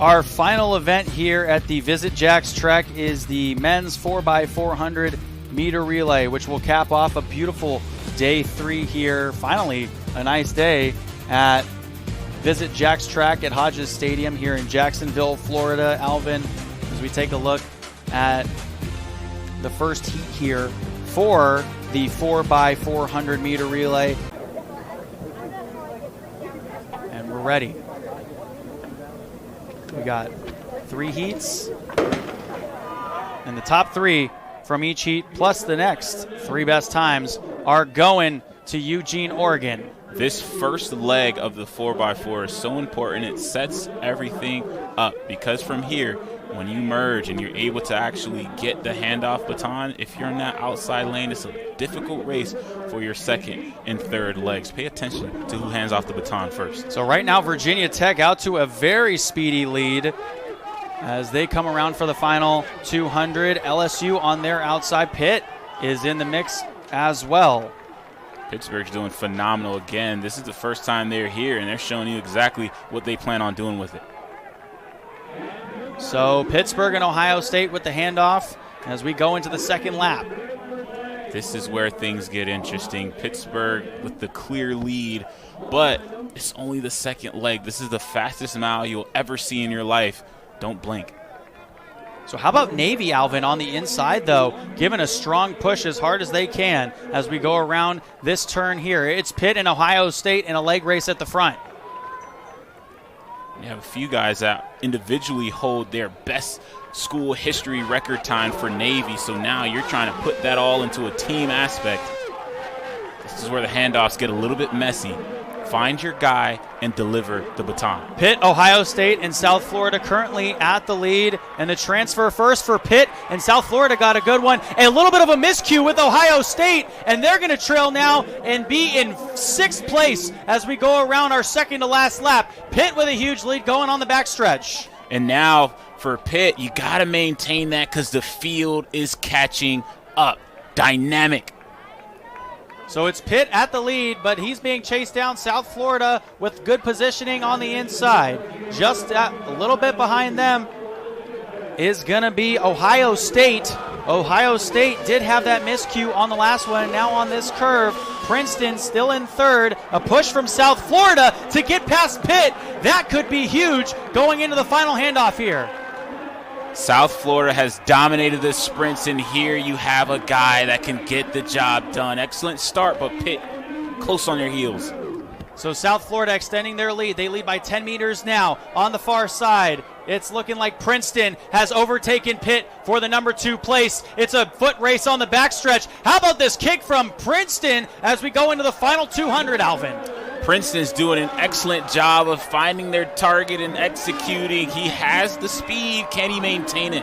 Our final event here at the Visit Jack's Trek is the men's 4x400 meter relay, which will cap off a beautiful day 3 here. Finally, a nice day at Visit Jack's Track at Hodges Stadium here in Jacksonville, Florida. Alvin, as we take a look at the first heat here for the 4x400 meter relay. And we're ready. We got 3 heats, and the top 3 from each heat plus the next 3 best times are going to Eugene, Oregon. This first leg of the 4x4 is so important. It sets everything up because from here, when you merge and you're able to actually get the handoff baton, if you're in that outside lane, it's a difficult race for your second and third legs. Pay attention to who hands off the baton first. So right now, Virginia Tech out to a very speedy lead as they come around for the final 200. LSU on their outside. Pitt is in the mix as well. Pittsburgh's doing phenomenal again. This is the first time they're here, and they're showing you exactly what they plan on doing with it. So Pittsburgh and Ohio State with the handoff as we go into the second lap. This is where things get interesting. Pittsburgh with the clear lead, but it's only the second leg. This is the fastest mile you'll ever see in your life. Don't blink. So how about Navy, Alvin, on the inside, though, giving a strong push as hard as they can as we go around this turn here. It's Pitt and Ohio State in a leg race at the front. You have a few guys that individually hold their best school history record time for Navy, so now you're trying to put that all into a team aspect. This is where the handoffs get a little bit messy. Find your guy and deliver the baton. Pitt, Ohio State, and South Florida currently at the lead. And the transfer first for Pitt, and South Florida got a good one. A little bit of a miscue with Ohio State, and they're going to trail now and be in 6th place as we go around our second to last lap. Pitt with a huge lead going on the backstretch. And now for Pitt, you got to maintain that because the field is catching up. Dynamic. So it's Pitt at the lead, but he's being chased down. South Florida with good positioning on the inside. Just a little bit behind them is going to be Ohio State. Ohio State did have that miscue on the last one, and now on this curve, Princeton still in 3rd. A push from South Florida to get past Pitt. That could be huge going into the final handoff here. South Florida has dominated the sprints, and here you have a guy that can get the job done. Excellent start, but Pitt close on their heels. So South Florida extending their lead. They lead by 10 meters now on the far side. It's looking like Princeton has overtaken Pitt for the number 2 place. It's a foot race on the backstretch. How about this kick from Princeton as we go into the final 200, Alvin? Princeton is doing an excellent job of finding their target and executing. He has the speed. Can he maintain it?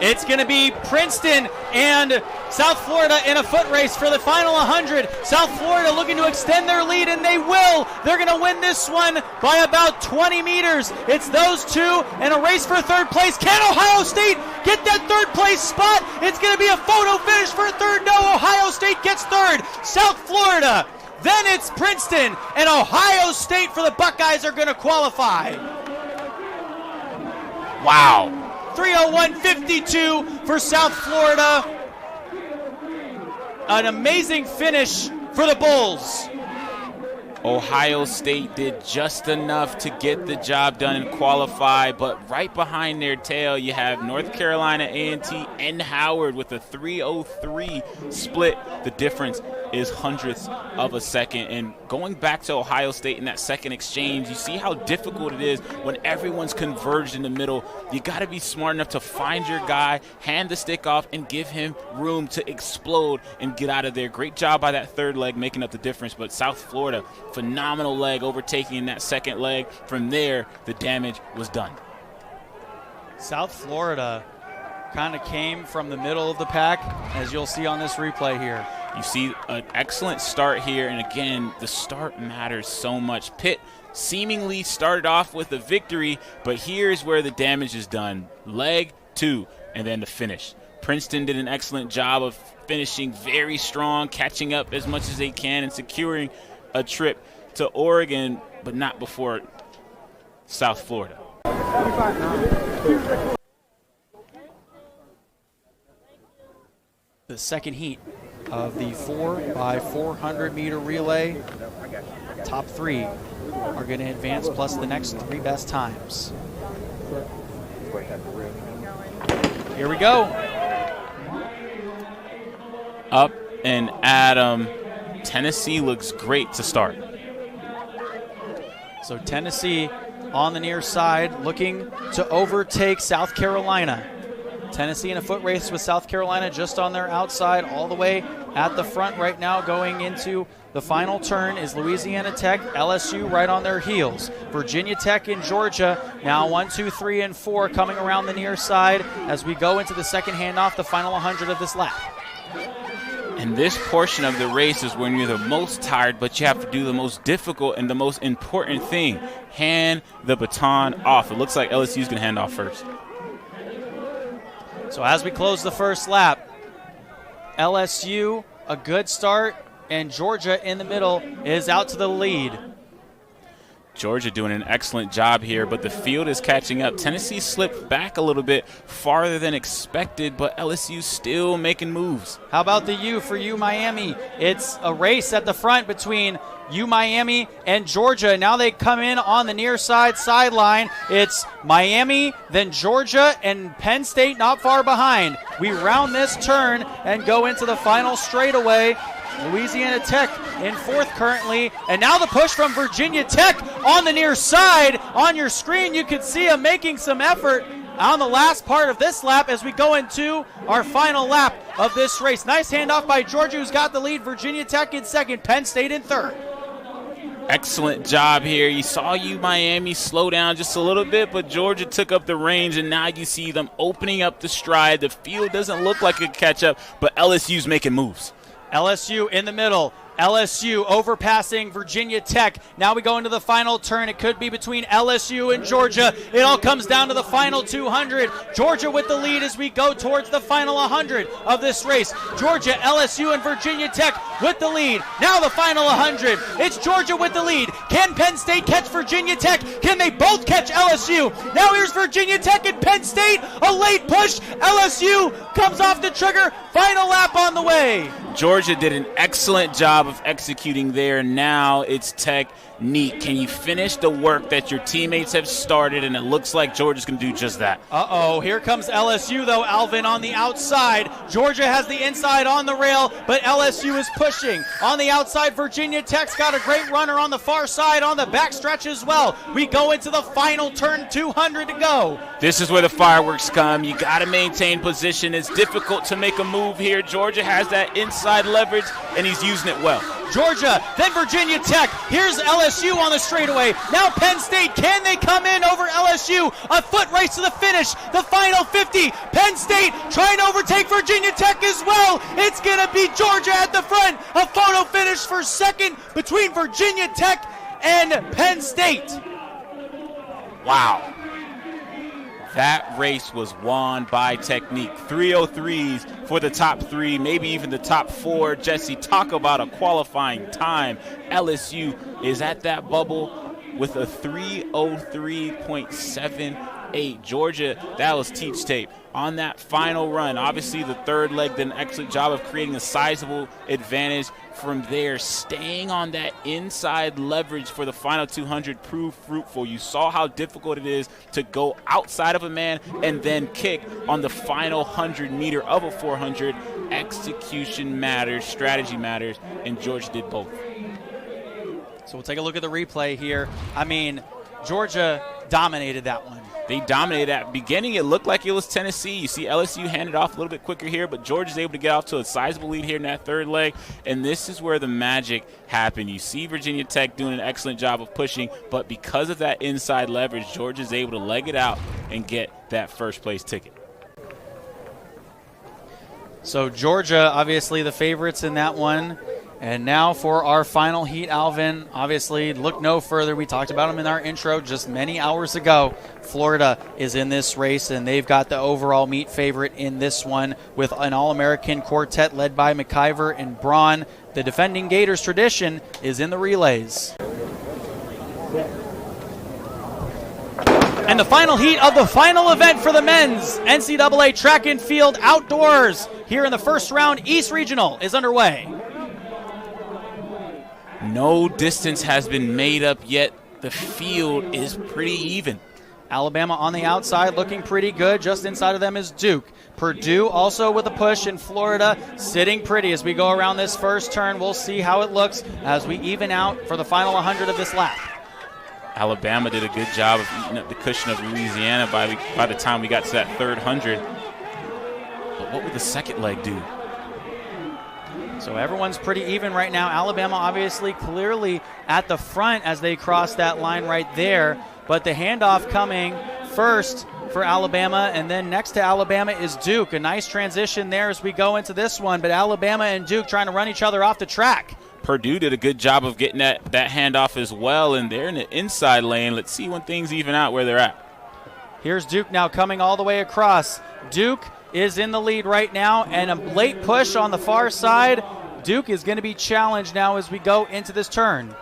It's going to be Princeton and South Florida in a foot race for the final 100. South Florida looking to extend their lead, and they will. They're going to win this one by about 20 meters. It's those two in a race for 3rd place. Can Ohio State get that 3rd place spot? It's going to be a photo finish for 3rd. No, Ohio State gets 3rd. South Florida. Then it's Princeton and Ohio State for the Buckeyes are going to qualify. Wow. 3:01.52 for South Florida. An amazing finish for the Bulls. Ohio State did just enough to get the job done and qualify, but right behind their tail you have North Carolina A&T and Howard with a 3:03 split. The difference is hundredths of a second. And going back to Ohio State in that second exchange, you see how difficult it is when everyone's converged in the middle. You got to be smart enough to find your guy, hand the stick off, and give him room to explode and get out of there. Great job by that 3rd leg making up the difference, but South Florida, phenomenal leg overtaking in that 2nd leg. From there, the damage was done. South Florida kind of came from the middle of the pack, as you'll see on this replay here. You see an excellent start here, and again, the start matters so much. Pitt seemingly started off with a victory, but here's where the damage is done. Leg 2, and then the finish. Princeton did an excellent job of finishing very strong, catching up as much as they can and securing a trip to Oregon, but not before South Florida. The second heat of the 4x400 meter relay. Top three are going to advance, plus the next three best times. Here we go. Up and Adam. Tennessee looks great to start. So Tennessee on the near side looking to overtake South Carolina. Tennessee in a foot race with South Carolina just on their outside, all the way at the front right now. Going into the final turn is Louisiana Tech, LSU right on their heels. Virginia Tech and Georgia now 1, 2, 3, and 4 coming around the near side as we go into the second handoff, the final 100 of this lap. And this portion of the race is when you're the most tired, but you have to do the most difficult and the most important thing, hand the baton off. It looks like LSU's going to hand off first. So as we close the first lap, LSU, a good start, and Georgia in the middle is out to the lead. Georgia doing an excellent job here, but the field is catching up. Tennessee slipped back a little bit farther than expected, but LSU still making moves. How about the U for U Miami? It's a race at the front between U Miami and Georgia. Now they come in on the near side sideline. It's Miami, then Georgia, and Penn State not far behind. We round this turn and go into the final straightaway. Louisiana Tech in fourth currently, and now the push from Virginia Tech on the near side. On your screen you can see them making some effort on the last part of this lap as we go into our final lap of this race. Nice handoff by Georgia, who's got the lead. Virginia Tech in second, Penn State in third. Excellent job here. You saw Miami slow down just a little bit, but Georgia took up the reins, and now you see them opening up the stride. The field doesn't look like it catch up, but LSU's making moves. LSU in the middle. LSU overpassing Virginia Tech. Now we go into the final turn. It could be between LSU and Georgia. It all comes down to the final 200. Georgia with the lead as we go towards the final 100 of this race. Georgia, LSU, and Virginia Tech with the lead. Now the final 100. It's Georgia with the lead. Can Penn State catch Virginia Tech? Can they both catch LSU? Now here's Virginia Tech and Penn State. A late push. LSU comes off the trigger. Final lap on the way. Georgia did an excellent job of executing there. Now it's technique. Can you finish the work that your teammates have started? And it looks like Georgia's going to do just that. Uh-oh, here comes LSU, though, Alvin, on the outside. Georgia has the inside on the rail, but LSU is pushing. On the outside, Virginia Tech's got a great runner on the far side, on the backstretch as well. We go into the final turn, 200 to go. This is where the fireworks come. You got to maintain position. It's difficult to make a move here. Georgia has that inside leverage, and he's using it well. Georgia, then Virginia Tech. Here's LSU on the straightaway. Now Penn State. Can they come in over LSU? A foot race to the finish. The final 50. Penn State trying to overtake Virginia Tech as well. It's going to be Georgia at the front. A photo finish for second between Virginia Tech and Penn State. Wow. That race was won by technique. 303s for the top three, maybe even the top four. Jesse, talk about a qualifying time. LSU is at that bubble with a 303.78. Georgia, that was teach tape. On that final run, obviously the third leg did an excellent job of creating a sizable advantage. From there, staying on that inside leverage for the final 200 proved fruitful. You saw how difficult it is to go outside of a man and then kick on the final 100 meter of a 400. Execution matters, strategy matters, and Georgia did both. So we'll take a look at the replay here. I mean, Georgia dominated that one. They dominated at the beginning. It looked like it was Tennessee. You see LSU handed off a little bit quicker here, but Georgia's able to get off to a sizable lead here in that third leg, and this is where the magic happened. You see Virginia Tech doing an excellent job of pushing, but because of that inside leverage, Georgia's able to leg it out and get that first place ticket. So Georgia, obviously the favorites in that one. And now for our final heat, Alvin. Obviously, look no further. We talked about them in our intro just many hours ago. Florida is in this race, and they've got the overall meet favorite in this one with an All-American quartet led by McIver and Braun. The defending Gators tradition is in the relays. And the final heat of the final event for the men's NCAA track and field outdoors here in the first round East Regional is underway. No distance has been made up yet. The field is pretty even. Alabama on the outside looking pretty good. Just inside of them is Duke. Purdue also with a push, in Florida sitting pretty as we go around this first turn. We'll see how it looks as we even out for the final 100 of this lap. Alabama did a good job of eating up the cushion of Louisiana by the time we got to that third 100. But what would the second leg do? So everyone's pretty even right now. Alabama obviously clearly at the front as they cross that line right there. But the handoff coming first for Alabama, and then next to Alabama is Duke. A nice transition there as we go into this one, but Alabama and Duke trying to run each other off the track. Purdue did a good job of getting that handoff as well, and they're in the inside lane. Let's see when things even out where they're at. Here's Duke now coming all the way across. Duke is in the lead right now, and a late push on the far side. Duke is going to be challenged now as we go into this turn.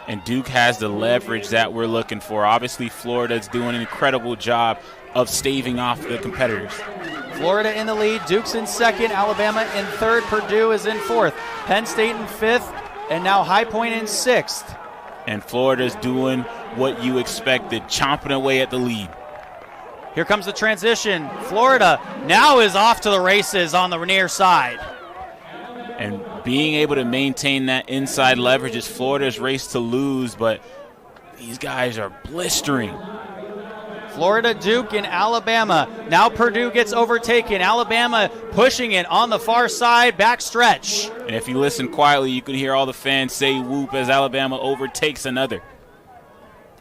And Duke has the leverage that we're looking for. Obviously, Florida's doing an incredible job of staving off the competitors. Florida in the lead, Duke's in second, Alabama in third, Purdue is in fourth, Penn State in fifth, and now High Point in sixth. And Florida's doing what you expected, chomping away at the lead. Here comes the transition. Florida now is off to the races on the near side. And being able to maintain that inside leverage is Florida's race to lose, but these guys are blistering. Florida, Duke, and Alabama. Now Purdue gets overtaken. Alabama pushing it on the far side, backstretch. And if you listen quietly, you can hear all the fans say whoop as Alabama overtakes another.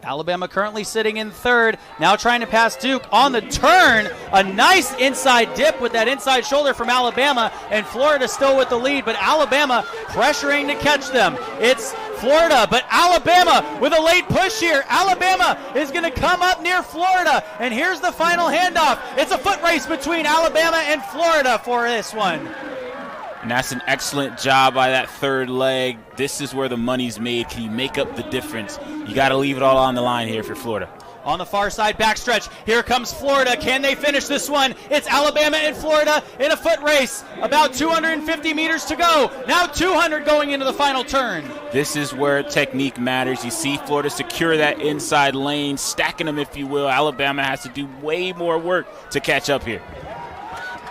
Alabama currently sitting in third, now trying to pass Duke on the turn. A nice inside dip with that inside shoulder from Alabama, and Florida still with the lead, but Alabama pressuring to catch them. It's Florida, but Alabama with a late push here. Alabama is going to come up near Florida, and here's the final handoff. It's a foot race between Alabama and Florida for this one. And that's an excellent job by that third leg. This is where the money's made. Can you make up the difference? You got to leave it all on the line here for Florida. On the far side backstretch, here comes Florida. Can they finish this one? It's Alabama and Florida in a foot race. About 250 meters to go. Now 200 going into the final turn. This is where technique matters. You see Florida secure that inside lane, stacking them, if you will. Alabama has to do way more work to catch up here.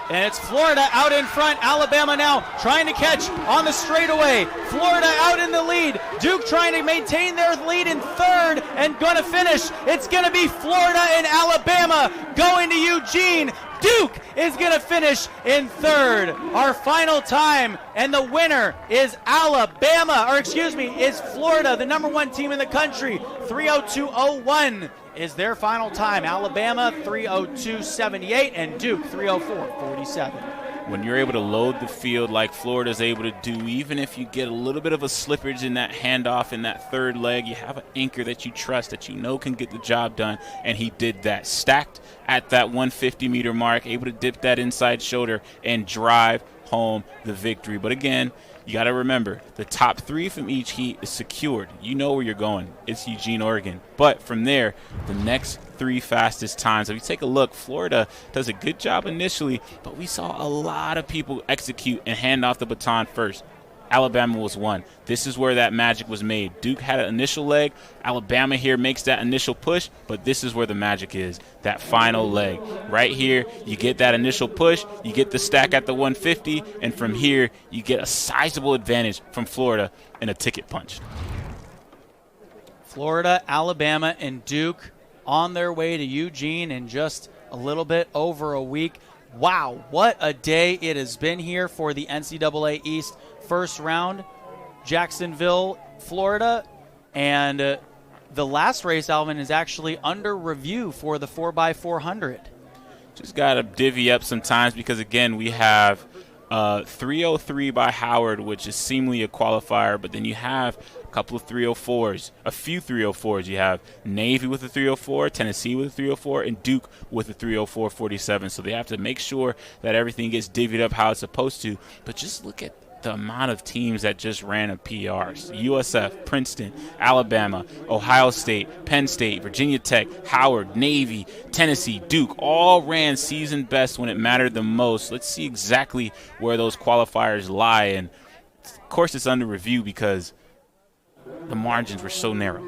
And it's Florida out in front. Alabama now trying to catch on the straightaway. Florida out in the lead. Duke trying to maintain their lead in third and going to finish. It's going to be Florida and Alabama going to Eugene. Duke is going to finish in third. Our final time, and the winner is is Florida, the number one team in the country. 3:02.01 is their final time. Alabama 3:02.78 and Duke 3:04.47. When you're able to load the field like Florida's able to do, even if you get a little bit of a slippage in that handoff in that third leg, you have an anchor that you trust, that you know can get the job done, and he did that. Stacked at that 150-meter mark, able to dip that inside shoulder and drive home the victory. But again, you got to remember, the top three from each heat is secured. You know where you're going. It's Eugene, Oregon. But from there, the next three fastest times. If you take a look, Florida does a good job initially, but we saw a lot of people execute and hand off the baton first. Alabama was one. This is where that magic was made. Duke had an initial leg. Alabama here makes that initial push, but this is where the magic is, that final leg. Right here, you get that initial push, you get the stack at the 150, and from here, you get a sizable advantage from Florida in a ticket punch. Florida, Alabama, and Duke on their way to Eugene in just a little bit over a week. Wow, what a day it has been here for the NCAA East first round. Jacksonville, Florida, and the last race, Alvin, is actually under review for the 4x400. Just got to divvy up sometimes because, again, we have 303 by Howard, which is seemingly a qualifier, but then you have a couple of 304s, a few 304s. You have Navy with a 304, Tennessee with a 304, and Duke with a 304.47. So they have to make sure that everything gets divvied up how it's supposed to. But just look at the amount of teams that just ran a PRs. USF, Princeton, Alabama, Ohio State, Penn State, Virginia Tech, Howard, Navy, Tennessee, Duke, all ran season best when it mattered the most. Let's see exactly where those qualifiers lie. And, of course, it's under review because the margins were so narrow.